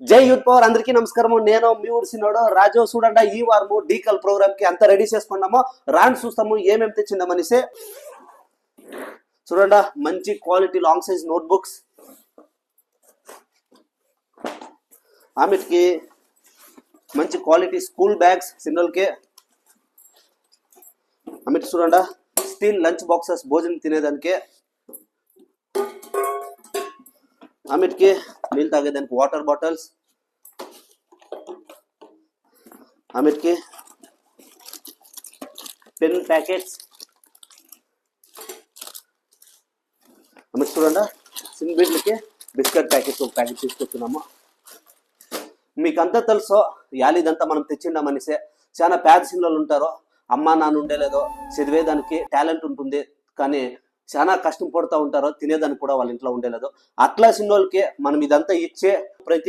జై youth power అందరికీ నమస్కారం. నేను మీ ఊరు సినోడు రాజు. చూడండి, ఈ వారము డీకల్ ప్రోగ్రామ్ కి అంతా రెడీ చేసుకున్నాము. రాని చూస్తాము ఏమేమి తెచ్చిందామనేసి. చూడండి, మంచి quality long size note books, ఆమెకి మంచి క్వాలిటీ స్కూల్ బ్యాగ్స్ సింగల్ కే, ఆమె చూడండి స్టీల్ లంచ్ బాక్సెస్ భోజనం తినేదానికి, ఆమెకి నీళ్ళు తాగేదానికి వాటర్ బాటిల్స్, ఆమెకి పెన్ ప్యాకెట్స్, ఆమె చూడండి సింబిడ్లకి బిస్కెట్ ప్యాకెట్స్ ఒక ప్యాకెట్ తీసుకొచ్చున్నాము. మీకు అంతా తెలుసు యాలిదంతా మనం తెచ్చిండామనేసి. చాలా పేద సిన్లోలు ఉంటారు, అమ్మ నాన్న ఉండేలేదో, చదివేదానికి టాలెంట్ ఉంటుంది కానీ చాలా కష్టం పడుతూ ఉంటారు, తినేదానికి కూడా వాళ్ళ ఇంట్లో ఉండేలేదు. అట్లా సిన్నోళ్ళకి మనం ఇదంతా ఇచ్చే ప్రతి